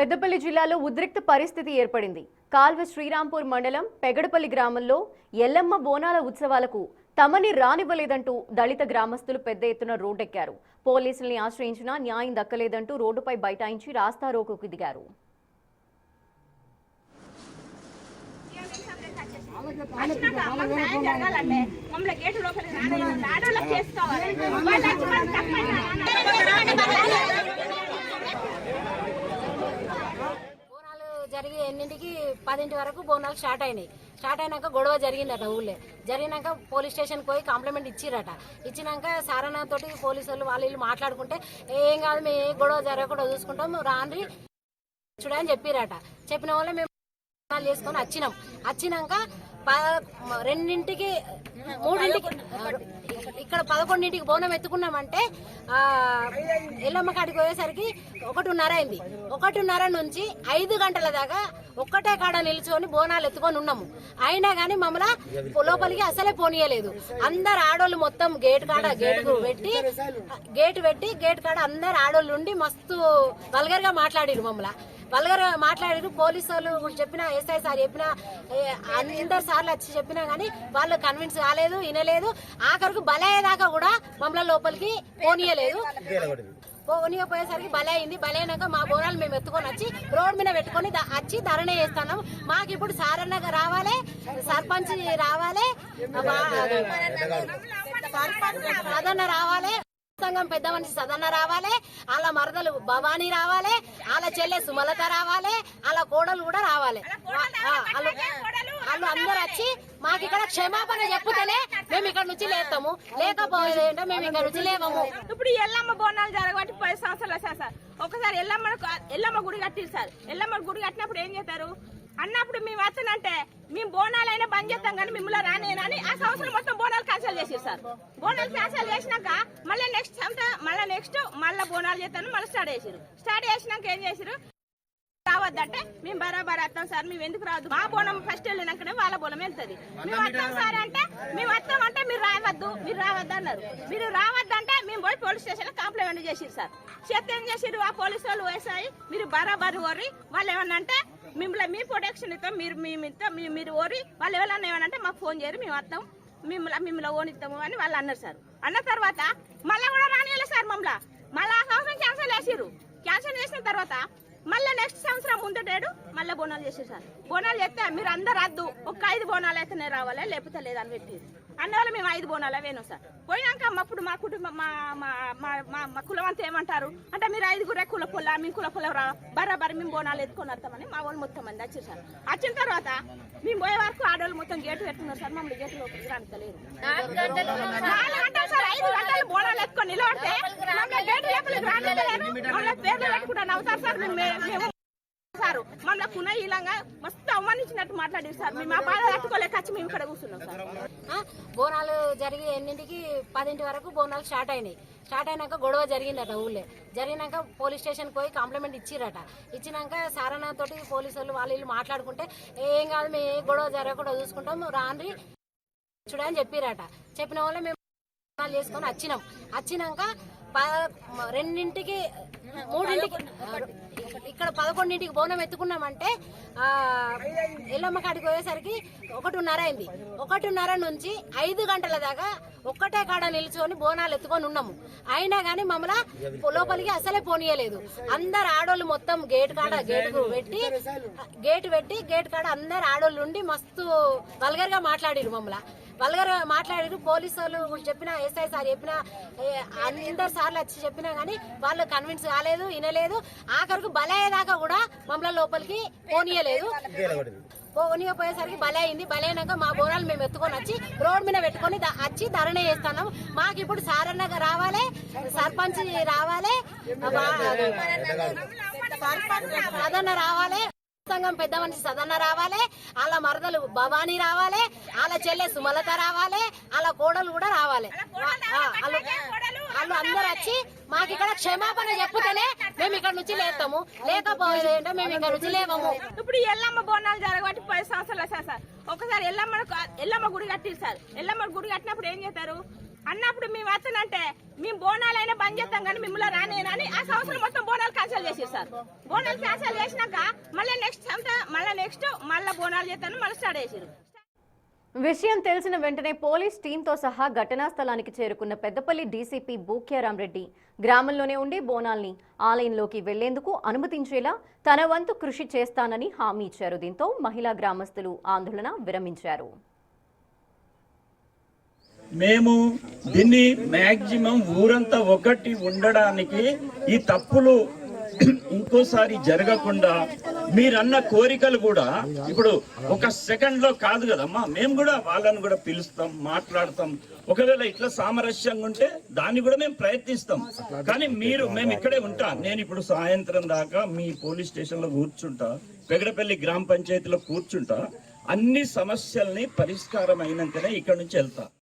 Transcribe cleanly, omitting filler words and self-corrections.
పెద్దపల్లి జిల్లాలో ఉద్రిక్త పరిస్థితి ఏర్పడింది. కాల్వ శ్రీరాంపూర్ మండలం పెగడపల్లి గ్రామంలో ఎల్లమ్మ బోనాల ఉత్సవాలకు తమని రానివ్వలేదంటూ దళిత గ్రామస్తులు పెద్ద ఎత్తున రోడ్డెక్కారు. పోలీసుల్ని ఆశ్రయించినా న్యాయం దక్కలేదంటూ రోడ్డుపై బైఠాయించి రాస్తారోకోకు దిగారు. జరిగి 8:10 వరకు బోనాలు స్టార్ట్ అయినాయి. స్టార్ట్ అయినాక గొడవ జరిగిందట. ఊళ్ళో జరిగినాక పోలీస్ స్టేషన్కి పోయి కంప్లైంట్ ఇచ్చిరట. ఇచ్చినాక సారన్న తోటి పోలీసు వాళ్ళు వీళ్ళు మాట్లాడుకుంటే ఏం కాదు, మేము ఏ గొడవ జరగకుండా చూసుకుంటాం రాండ్రి చూడని చెప్పిరట. చెప్పిన వల్ల మేము చేసుకొని వచ్చినాక 2:00, 3:00 ఇక్కడ 11:00 బోనం ఎత్తుకున్నామంటే ఎల్లమ్మ కాడికి పోయేసరికి 1:30 అయింది. 1:30 నుంచి 5 గంటల దాకా ఒక్కటే కాడ నిల్చొని బోనాలు ఎత్తుకొని ఉన్నాము. అయినా గానీ మమ్మల్ని లోపలికి అసలే పోనీయలేదు. అందరు ఆడోళ్ళు మొత్తం గేట్ పెట్టి గేట్ కాడ అందరు ఆడోళ్ళు ఉండి మస్తు వల్గర్ గా మాట్లాడిరు. మాట్లాడారు. పోలీసు వాళ్ళు చెప్పినా, ఎస్ఐ సార్ చెప్పినా, అందరు సార్లు వచ్చి చెప్పినా గానీ వాళ్ళు కన్విన్స్ కాలేదు, వినలేదు. ఆఖరికి బలయ్యేదాకా కూడా మమ్మల్ని లోపలికి పోనీయపోయేసరికి బలే అయింది. బలైనాక మా బోనాలు మేము ఎత్తుకొని వచ్చి రోడ్ మీద పెట్టుకొని వచ్చి ధరణి చేస్తున్నాం. మాకు ఇప్పుడు సారన్న రావాలి, సర్పంచ్ రావాలి, సదన్న రావాలి, సంఘం పెద్ద మనిషి సదన్న రావాలి, వాళ్ళ మరదలు భవానీ రావాలి, వాళ్ళ చెల్లె సుమలత రావాలి, వాళ్ళ కోడలు కూడా రావాలి. వాళ్ళు అందరు వచ్చి మాకు ఇక్కడ క్షమాపణ చెప్పుతేనే మేము ఇక్కడ నుంచి లేస్తాము, లేకపోతే మేము ఇక్కడ నుంచి లేవము. ఇప్పుడు ఎల్లమ్మ బోనాలు జరగబట్టి 10 సంవత్సరాలు వచ్చారు సార్. ఒకసారి ఎల్లమ్మ గుడి కట్టిరు సార్. ఎల్లమ్మ గుడి కట్టినప్పుడు ఏం చేస్తారు అన్నప్పుడు మేము వస్తానంటే మేము బోనాలైనా బంద్ చేస్తాం కానీ మిమ్మల్ని రానేనని ఆ సంవత్సరం మొత్తం బోనాలు క్యాన్సల్ చేసారు సార్. బోనాలు క్యాన్సల్ చేసినాక మళ్ళీ నెక్స్ట్ బోనాలు చేస్తాను మళ్ళీ స్టార్ట్ చేసినాక ఏం చేసారు, రావద్దంటే మేము బరాబర్ వస్తాం సార్, మేము ఎందుకు రావద్దు, మా బోనం ఫస్ట్ వెళ్ళినాకనే వాళ్ళ బోనం వెళ్తుంది, మేము వస్తాం సార్ అంటే మేము వస్తామంటే మీరు రావద్దు అన్నారు. మీరు రావద్దంటే మేము పోయి పోలీస్ స్టేషన్ కంప్లైంట్ చేసిరు సార్. చేస్తే ఏం చేసిరు, ఆ పోలీసు వాళ్ళు వేసాయి మీరు బరాబర్ ఓరి వాళ్ళు ఏమన్నా అంటే మిమ్మల్ని మీ ప్రొటెక్షన్ ఇస్తాం, మీరు ఓరి వాళ్ళు ఎవరన్నా ఏమనంటే మాకు ఫోన్ చేయరు, మేము వస్తాం, మిమ్మల్ని ఓనిస్తాము అని వాళ్ళు అన్నారు సార్. అన్న తర్వాత మళ్ళీ కూడా రానియలేదు సార్. మళ్ళీ ఆ సంవత్సరం క్యాన్సల్ చేసిరు. క్యాన్సల్ చేసిన తర్వాత మళ్ళీ నెక్స్ట్ సంవత్సరం ముందటేడు మళ్ళీ బోనాలు చేసారు సార్. బోనాలు చేస్తే మీరు అందరు రద్దు, ఒక 5 బోనాలు అయితేనే రావాలి, లేకపోతే లేదని పెట్టారు. అందువల్ల మేము 5 బోనాలు వేను సార్. పోయినాక అప్పుడు మా కుటుంబం మా కులం అంతా ఏమంటారు అంటే మీరు 5 కుల పొల్ల, మేము కుల పొల్ల బరాబరి మేము బోనాలు ఎత్తుకొని వస్తామని మా వాళ్ళు మొత్తం మంది వచ్చారు సార్. వచ్చిన తర్వాత మేము పోయే వరకు ఆడవాళ్ళు మొత్తం గేటు పెట్టుకున్నారు సార్. మమ్మల్ని గేటు లోపలికి రానిస్తలేరు. 4 గంటలు సార్, 5 గంటలు బోనాలు ఎత్తుకొని నిలబడితే గేటు లోపలికి రానిస్తలేరు. మమ్మల్ని పేర్లు పెట్టుకుంటాను అవుతారు సార్. మేము సార్ మమ్మల్ని కునీలంగా మస్తు అవమానించినట్టు మాట్లాడారు సార్. మేము ఆ బాధ తట్టుకోలేక వచ్చి మేము ఇక్కడ కూర్చున్నాం సార్. బోనాలు జరిగి 8:10 వరకు బోనాలు స్టార్ట్ అయినాయి. స్టార్ట్ అయినాక గొడవ జరిగిందట. ఊళ్ళో జరిగినాక పోలీస్ స్టేషన్కి పోయి కంప్లైంట్ ఇచ్చిరట. ఇచ్చినాక సారన్న తోటి పోలీసు వాళ్ళు వీళ్ళు మాట్లాడుకుంటే ఏం కాదు, మేము ఏ గొడవ జరగకుండా చూసుకుంటాం రాండ్రి చూడని చెప్పిరట. చెప్పిన వల్ల మేము చేసుకొని వచ్చినాక 2:00, 3:00 ఇక్కడ 11:00 బోనం ఎత్తుకున్నామంటే ఎల్లమ్మ కాడికి పోయేసరికి 1:30 అయింది. 1:30 నుంచి 5 గంటల దాకా ఒక్కటే కాడ నిల్చొని బోనాలు ఎత్తుకొని ఉన్నాము. అయినా గానీ మమ్మల్ని లోపలికి అసలే పోనీయలేదు. అందరు ఆడోళ్ళు మొత్తం గేట్ పెట్టి గేట్ కాడ అందరు ఆడోళ్ళు ఉండి మస్తు వల్గర్ గా మాట్లాడిరు. మాట్లాడారు. పోలీసు వాళ్ళు చెప్పినా, ఎస్ఐ సార్ చెప్పినా, అందరు సార్లు వచ్చి చెప్పినా గానీ వాళ్ళు కన్విన్స్ కాలేదు, వినలేదు. ఆఖరికి బలయ్యేదాకా కూడా మమ్మల్ని లోపలికి పోనీయపోయేసరికి బలే అయింది. బలైనాక మా బోనాలు మేము ఎత్తుకొని వచ్చి రోడ్ మీద పెట్టుకొని వచ్చి ధరణి చేస్తున్నాం. మాకు ఇప్పుడు సారన్న రావాలి, సర్పంచ్ రావాలి, సదన్న రావాలి, సంఘం పెద్ద మనిషి సదన్న రావాలి, వాళ్ళ మరదలు భవానీ రావాలి, వాళ్ళ చెల్లె సుమలత రావాలి, వాళ్ళ కోడలు కూడా రావాలి. వాళ్ళు అందరు వచ్చి మాకు ఇక్కడ క్షమాపణ చెప్పుతేనే మేము ఇక్కడ నుంచి లేస్తాము, లేకపోతే మేము ఇక్కడ నుంచి లేవము. ఇప్పుడు ఎల్లమ్మ బోనాలు జరగబట్టి 10 సంవత్సరాలు వచ్చారు సార్. ఒకసారి ఎల్లమ్మ గుడి కట్టిరు సార్. ఎల్లమ్మ గుడి కట్టినప్పుడు ఏం చేస్తారు అన్నప్పుడు మేము వస్తానంటే మేము బోనాలైనా బంద్ చేస్తాం కానీ మిమ్మల్ని రానేనని ఆ సంవత్సరం మొత్తం బోనాలు క్యాన్సిల్ చేసేసారు. బోనాలు క్యాన్సిల్ చేసినాక మళ్ళీ నెక్స్ట్ మళ్ళీ బోనాలు చేస్తాను మళ్ళీ స్టార్ట్ చేసారు. విషయం తెలిసిన వెంటనే పోలీస్ టీంతో సహా ఘటనా స్థలానికి చేరుకున్న పెద్దపల్లి డీసీపీ బూక్యారాంరెడ్డి గ్రామంలోనే ఉండి బోనాల్ని ఆలయంలోకి వెళ్లేందుకు అనుమతించేలా తన వంతు కృషి చేస్తానని హామీ ఇచ్చారు. దీంతో మహిళా గ్రామస్తులు ఆందోళన విరమించారు. మేము దీన్ని మ్యాక్సిమం ఊరంతా ఒకటి ఉండడానికి ఈ తప్పులు ఇంకోసారి జరగకుండా మీరన్న కోరికలు కూడా ఇప్పుడు ఒక సెకండ్ లో కాదు కదమ్మా, మేము కూడా వాళ్ళని కూడా పిలుస్తాం, మాట్లాడతాం. ఒకవేళ ఇట్లా సామరస్యంగా ఉంటే దాన్ని కూడా మేము ప్రయత్నిస్తాం. కానీ మేము ఇక్కడే ఉంటాం. నేను ఇప్పుడు సాయంత్రం దాకా మీ పోలీస్ స్టేషన్ లో కూర్చుంటా, పెగడపల్లి గ్రామ పంచాయతీలో కూర్చుంటా. అన్ని సమస్యల్ని పరిష్కారం అయినాకనే ఇక్కడ నుంచి వెళ్తా.